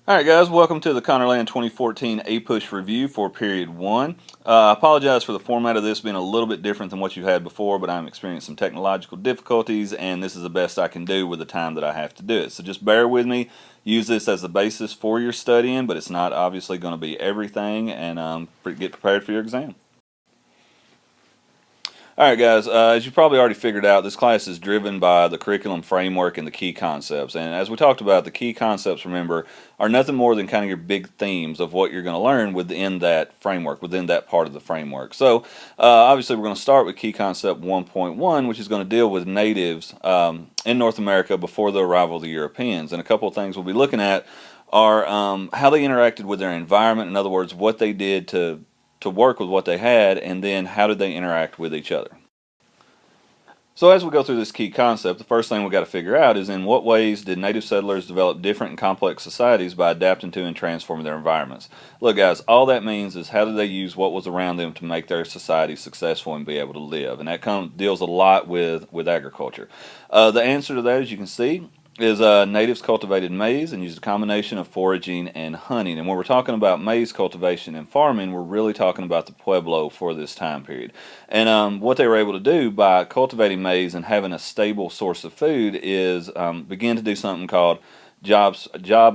Alright guys, welcome to the Connorland 2014 APUSH review for period 1. I apologize for the format of this being a little bit different than what you've had before, but I'm experiencing some technological difficulties and this is the best I can do with the time that I have to do it. So just bear with me, use this as the basis for your studying, but it's not obviously going to be everything, and get prepared for your exam. Alright guys, as you probably already figured out, this class is driven by the curriculum framework and the key concepts. And as we talked about, the key concepts, remember, are nothing more than kind of your big themes of what you're going to learn within that framework, within that part of the framework. So obviously we're going to start with key concept 1.1, which is going to deal with natives in North America before the arrival of the Europeans. And a couple of things we'll be looking at are how they interacted with their environment, in other words, what they did to work with what they had, and then how did they interact with each other. So as we go through this key concept, the first thing we've got to figure out is in what ways did native settlers develop different and complex societies by adapting to and transforming their environments. Look guys, all that means is how did they use what was around them to make their society successful and be able to live. And that deals a lot with agriculture. The answer to that, as you can see, is natives cultivated maize and used a combination of foraging and hunting. And when we're talking about maize cultivation and farming, we're really talking about the Pueblo for this time period. And what they were able to do by cultivating maize and having a stable source of food is begin to do something called job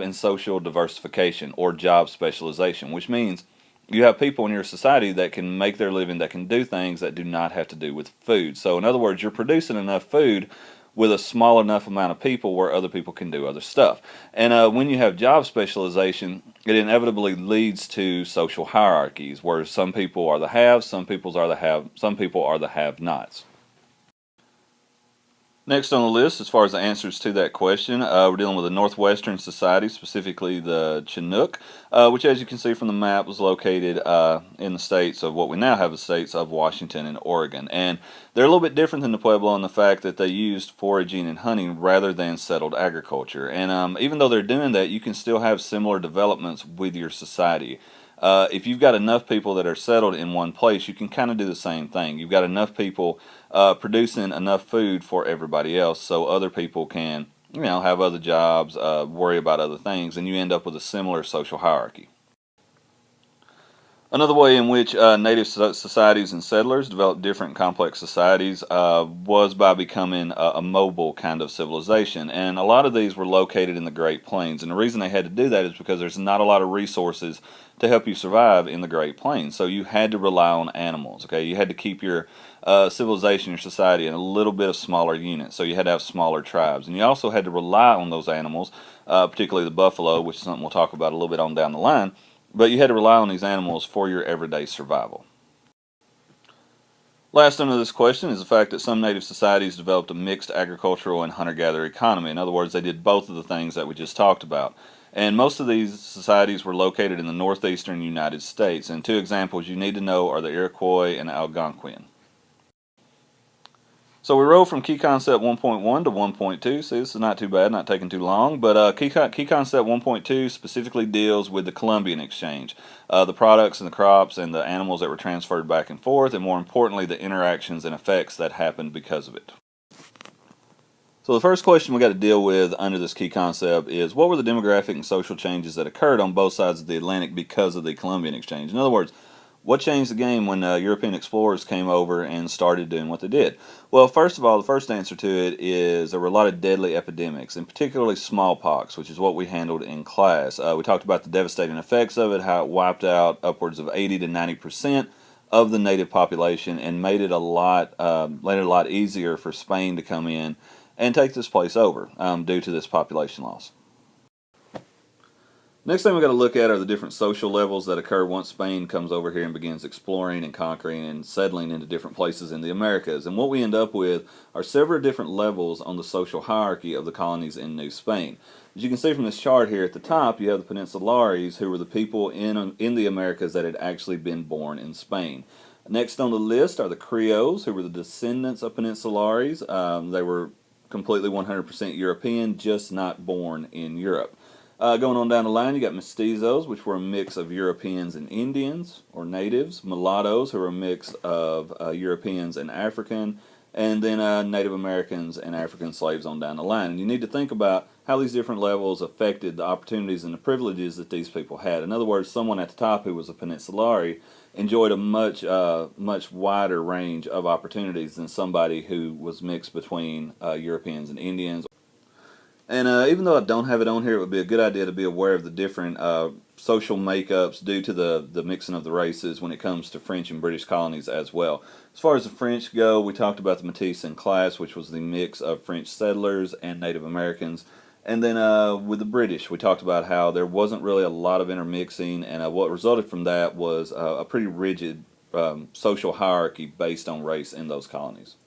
and social diversification, or job specialization, which means you have people in your society that can make their living, that can do things that do not have to do with food. So in other words, you're producing enough food with a small enough amount of people where other people can do other stuff. And when you have job specialization, it inevitably leads to social hierarchies where some people are the haves, some people are the have-nots. Next on the list, as far as the answers to that question, we're dealing with a Northwestern society, specifically the Chinook, which, as you can see from the map, was located in the states of what we now have the states of Washington and Oregon. And they're a little bit different than the Pueblo in the fact that they used foraging and hunting rather than settled agriculture. And even though they're doing that, you can still have similar developments with your society. If you've got enough people that are settled in one place, you can kind of do the same thing. You've got enough people producing enough food for everybody else so other people can, have other jobs, worry about other things, and you end up with a similar social hierarchy. Another way in which native societies and settlers developed different complex societies was by becoming a mobile kind of civilization. And a lot of these were located in the Great Plains. And the reason they had to do that is because there's not a lot of resources to help you survive in the Great Plains. So you had to rely on animals. Okay, you had to keep your civilization, your society, in a little bit of smaller units. So you had to have smaller tribes. And you also had to rely on those animals, particularly the buffalo, which is something we'll talk about a little bit on down the line. But you had to rely on these animals for your everyday survival. Last under this question is the fact that some native societies developed a mixed agricultural and hunter-gatherer economy. In other words, they did both of the things that we just talked about. And most of these societies were located in the northeastern United States. And two examples you need to know are the Iroquois and Algonquian. So we roll from key concept 1.1 to 1.2. See, this is not too bad, not taking too long. But key concept 1.2 specifically deals with the Columbian exchange, the products and the crops and the animals that were transferred back and forth, and more importantly, the interactions and effects that happened because of it. So the first question we got to deal with under this key concept is what were the demographic and social changes that occurred on both sides of the Atlantic because of the Columbian exchange? In other words, what changed the game when European explorers came over and started doing what they did? Well, first of all, the first answer to it is there were a lot of deadly epidemics, and particularly smallpox, which is what we handled in class. We talked about the devastating effects of it, how it wiped out upwards of 80 to 90% of the native population and made it a lot easier for Spain to come in and take this place over due to this population loss. Next thing we've got to look at are the different social levels that occur once Spain comes over here and begins exploring and conquering and settling into different places in the Americas. And what we end up with are several different levels on the social hierarchy of the colonies in New Spain. As you can see from this chart here at the top, you have the Peninsulares, who were the people in the Americas that had actually been born in Spain. Next on the list are the Creoles, who were the descendants of Peninsulares. They were completely 100% European, just not born in Europe. Going on down the line, you got mestizos, which were a mix of Europeans and Indians, or natives. Mulattoes, who were a mix of Europeans and African. and then Native Americans and African slaves on down the line. And you need to think about how these different levels affected the opportunities and the privileges that these people had. In other words, someone at the top who was a peninsulari enjoyed a much wider range of opportunities than somebody who was mixed between Europeans and Indians. And even though I don't have it on here, it would be a good idea to be aware of the different social makeups due to the mixing of the races when it comes to French and British colonies as well. As far as the French go, we talked about the Métis class, which was the mix of French settlers and Native Americans. And then with the British, we talked about how there wasn't really a lot of intermixing, and what resulted from that was a pretty rigid social hierarchy based on race in those colonies.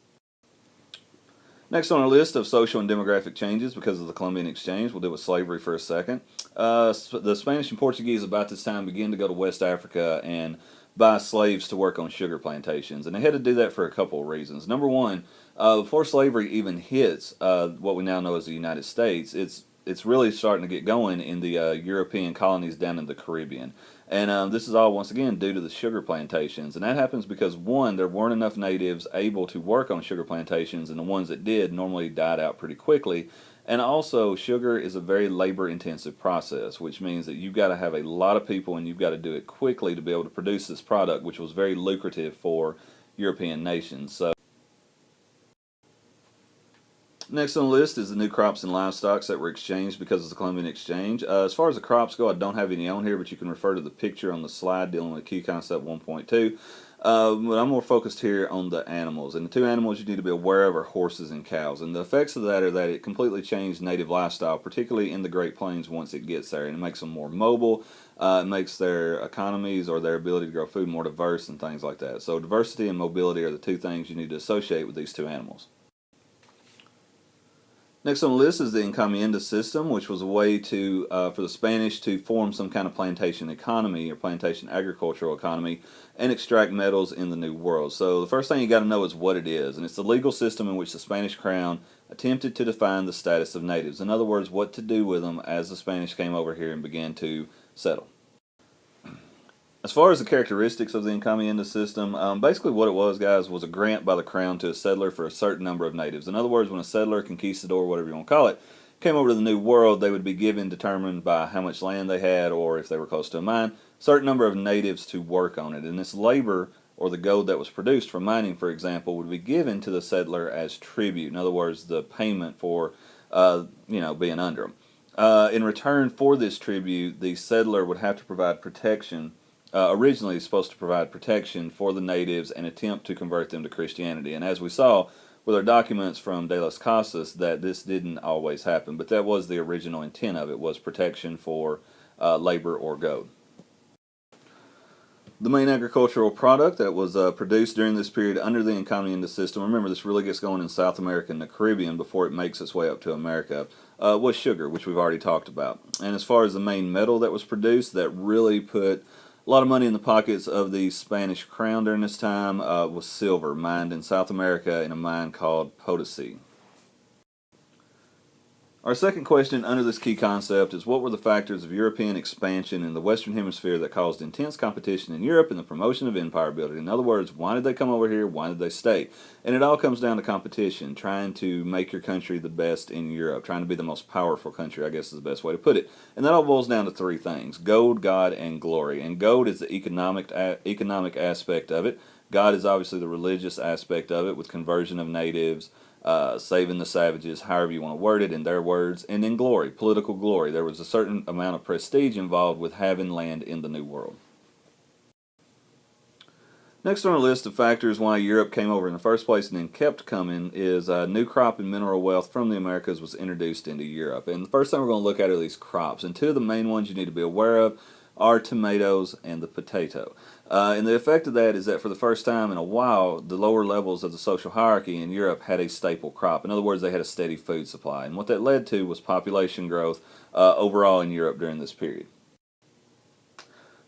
Next on our list of social and demographic changes because of the Columbian Exchange, we'll deal with slavery for a second. The Spanish and Portuguese about this time began to go to West Africa and buy slaves to work on sugar plantations. And they had to do that for a couple of reasons. Number one, before slavery even hits what we now know as the United States, it's really starting to get going in the European colonies down in the Caribbean. And this is all, once again, due to the sugar plantations. And that happens because, one, there weren't enough natives able to work on sugar plantations, and the ones that did normally died out pretty quickly. And also, sugar is a very labor-intensive process, which means that you've got to have a lot of people and you've got to do it quickly to be able to produce this product, which was very lucrative for European nations. So, next on the list is the new crops and livestock that were exchanged because of the Columbian Exchange. As far as the crops go, I don't have any on here, but you can refer to the picture on the slide dealing with key concept 1.2. But I'm more focused here on the animals. And the two animals you need to be aware of are horses and cows. And the effects of that are that it completely changed native lifestyle, particularly in the Great Plains once it gets there. And it makes them more mobile. It makes their economies or their ability to grow food more diverse and things like that. So diversity and mobility are the two things you need to associate with these two animals. Next on the list is the encomienda system, which was a way to for the Spanish to form some kind of plantation economy or plantation agricultural economy and extract metals in the New World. So the first thing you got to know is what it is, and it's the legal system in which the Spanish crown attempted to define the status of natives. In other words, what to do with them as the Spanish came over here and began to settle. As far as the characteristics of the encomienda system, basically what it was, guys, was a grant by the crown to a settler for a certain number of natives. In other words, when a settler, conquistador, whatever you want to call it, came over to the New World, they would be given, determined by how much land they had or if they were close to a mine, a certain number of natives to work on it. And this labor, or the gold that was produced from mining, for example, would be given to the settler as tribute. In other words, the payment for being under them. In return for this tribute, the settler would have to provide protection. Originally supposed to provide protection for the natives and attempt to convert them to Christianity. And as we saw with our documents from De las Casas, that this didn't always happen, but that was the original intent of it, was protection for labor or gold. The main agricultural product that was produced during this period under the encomienda system, remember this really gets going in South America and the Caribbean before it makes its way up to America, was sugar, which we've already talked about. And as far as the main metal that was produced that really put a lot of money in the pockets of the Spanish crown during this time was silver, mined in South America in a mine called Potosi. Our second question under this key concept is, what were the factors of European expansion in the Western Hemisphere that caused intense competition in Europe and the promotion of empire building? In other words, why did they come over here? Why did they stay? And it all comes down to competition, trying to make your country the best in Europe, trying to be the most powerful country, I guess is the best way to put it. And that all boils down to three things: gold, God, and glory. And gold is the economic aspect of it. God is obviously the religious aspect of it, with conversion of natives, saving the savages, however you want to word it in their words. And then glory, political glory. There was a certain amount of prestige involved with having land in the New World. Next on our list of factors why Europe came over in the first place and then kept coming is new crop and mineral wealth from the Americas was introduced into Europe. And the first thing we're going to look at are these crops. And two of the main ones you need to be aware of are tomatoes and the potato. And the effect of that is that for the first time in a while, the lower levels of the social hierarchy in Europe had a staple crop. In other words, they had a steady food supply. And what that led to was population growth overall in Europe during this period.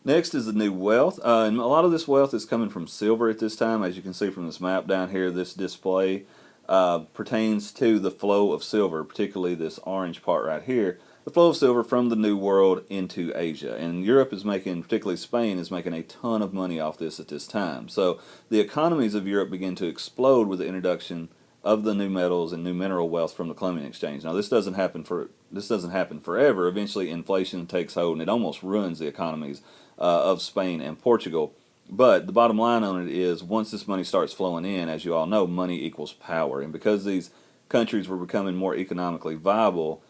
Next is the new wealth. And a lot of this wealth is coming from silver at this time. As you can see from this map down here, this display pertains to the flow of silver, particularly this orange part right here. the flow of silver from the New World into Asia. And Europe is making, particularly Spain, is making a ton of money off this at this time. So the economies of Europe begin to explode with the introduction of the new metals and new mineral wealth from the Columbian Exchange. Now this doesn't happen forever. Eventually inflation takes hold and it almost ruins the economies of Spain and Portugal. But the bottom line on it is, once this money starts flowing in, as you all know, money equals power. And because these countries were becoming more economically viable,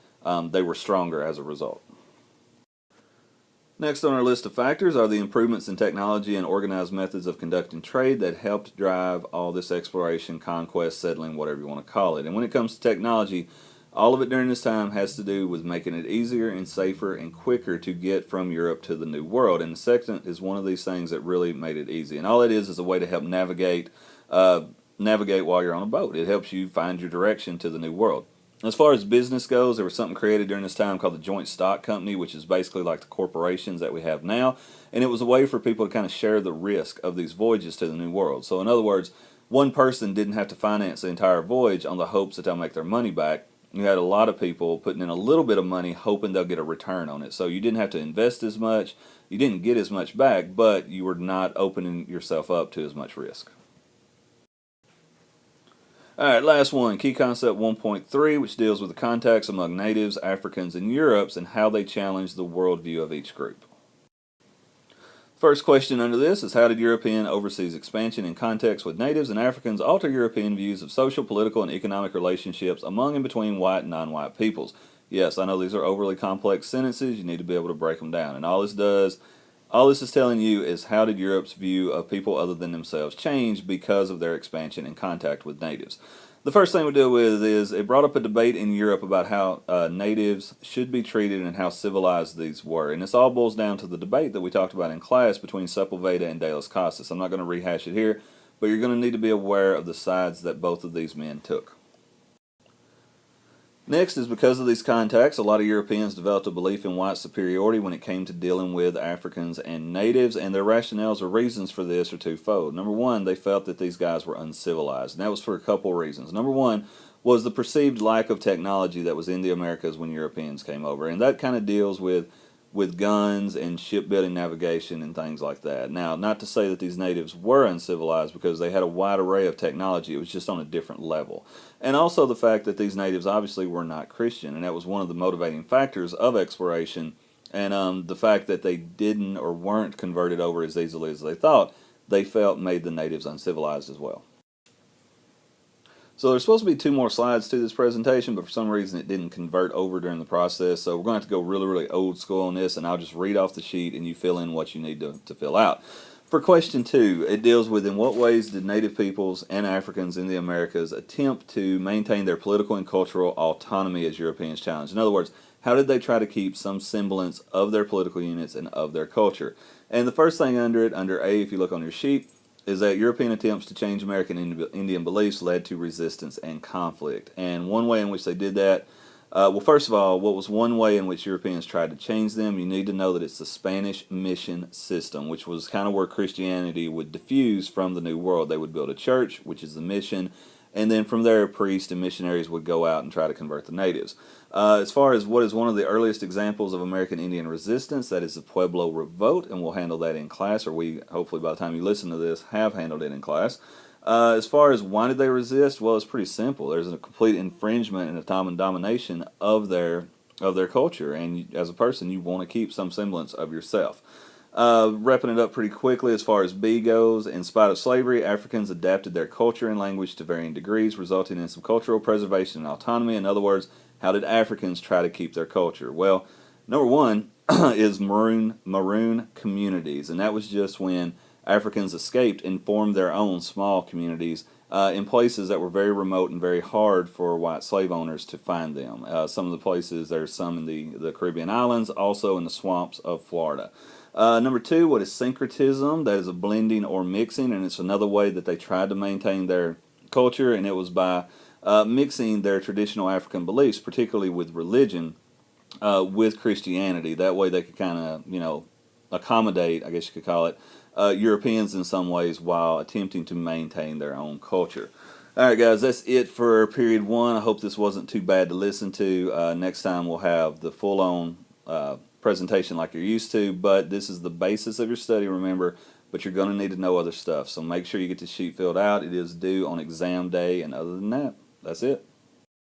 they were stronger as a result. Next on our list of factors are the improvements in technology and organized methods of conducting trade that helped drive all this exploration, conquest, settling, whatever you want to call it. And when it comes to technology, all of it during this time has to do with making it easier and safer and quicker to get from Europe to the New World. And the second is one of these things that really made it easy. And all it is a way to help navigate while you're on a boat. It helps you find your direction to the New World. As far as business goes, there was something created during this time called the Joint Stock Company, which is basically like the corporations that we have now. And it was a way for people to kind of share the risk of these voyages to the New World. So in other words, one person didn't have to finance the entire voyage on the hopes that they'll make their money back. You had a lot of people putting in a little bit of money hoping they'll get a return on it. So you didn't have to invest as much, you didn't get as much back, but you were not opening yourself up to as much risk. Alright, last one, key concept 1.3, which deals with the contacts among natives, Africans, and Europes and how they challenge the worldview of each group. First question under this is, how did European overseas expansion in contacts with natives and Africans alter European views of social, political, and economic relationships among and between white and non-white peoples? Yes, I know these are overly complex sentences. You need to be able to break them down. And all this is telling you is, how did Europe's view of people other than themselves change because of their expansion and contact with natives? The first thing we deal with is, it brought up a debate in Europe about how natives should be treated and how civilized these were. And this all boils down to the debate that we talked about in class between Sepulveda and De Las Casas. I'm not going to rehash it here, but you're going to need to be aware of the sides that both of these men took. Next is, because of these contacts, a lot of Europeans developed a belief in white superiority when it came to dealing with Africans and natives, and their rationales or reasons for this are twofold. Number one, they felt that these guys were uncivilized, and that was for a couple reasons. Number one was the perceived lack of technology that was in the Americas when Europeans came over, and that kind of deals with guns and shipbuilding, navigation, and things like that. Now, not to say that these natives were uncivilized, because they had a wide array of technology. It was just on a different level. And also the fact that these natives obviously were not Christian, and that was one of the motivating factors of exploration. And the fact that they didn't or weren't converted over as easily as they thought, they felt made the natives uncivilized as well. So there's supposed to be 2 more slides to this presentation, but for some reason it didn't convert over during the process. So we're going to have to go really, really old school on this, and I'll just read off the sheet and you fill in what you need to fill out. For question 2, it deals with, in what ways did native peoples and Africans in the Americas attempt to maintain their political and cultural autonomy as Europeans challenged? In other words, how did they try to keep some semblance of their political units and of their culture? And the first thing under it, under A, if you look on your sheet, is that European attempts to change American Indian beliefs led to resistance and conflict. And one way in which they did that, well, first of all, what was one way in which Europeans tried to change them? You need to know that it's the Spanish mission system, which was kind of where Christianity would diffuse from the New World. They would build a church, which is the mission, and then from there, priests and missionaries would go out and try to convert the natives. As far as what is one of the earliest examples of American Indian resistance, that is the Pueblo Revolt, and we'll handle that in class, or we, hopefully by the time you listen to this, have handled it in class. As far as why did they resist, well, it's pretty simple. There's a complete infringement and a domination of their culture, and as a person, you want to keep some semblance of yourself. Wrapping it up pretty quickly, as far as B goes, in spite of slavery, Africans adapted their culture and language to varying degrees, resulting in some cultural preservation and autonomy. In other words, how did Africans try to keep their culture? Well, number one is maroon communities, and that was just when Africans escaped and formed their own small communities in places that were very remote and very hard for white slave owners to find them. Some of the places, there's some in the Caribbean islands, also in the swamps of Florida. Number two, what is syncretism? That is a blending or mixing, and it's another way that they tried to maintain their culture, and it was by mixing their traditional African beliefs, particularly with religion, with Christianity. That way they could kind of, accommodate, I guess you could call it, Europeans in some ways while attempting to maintain their own culture. All right, guys, that's it for period one. I hope this wasn't too bad to listen to. Next time we'll have the full-on presentation like you're used to, but this is the basis of your study, remember, but you're going to need to know other stuff. So make sure you get the sheet filled out. It is due on exam day, and other than that, that's it.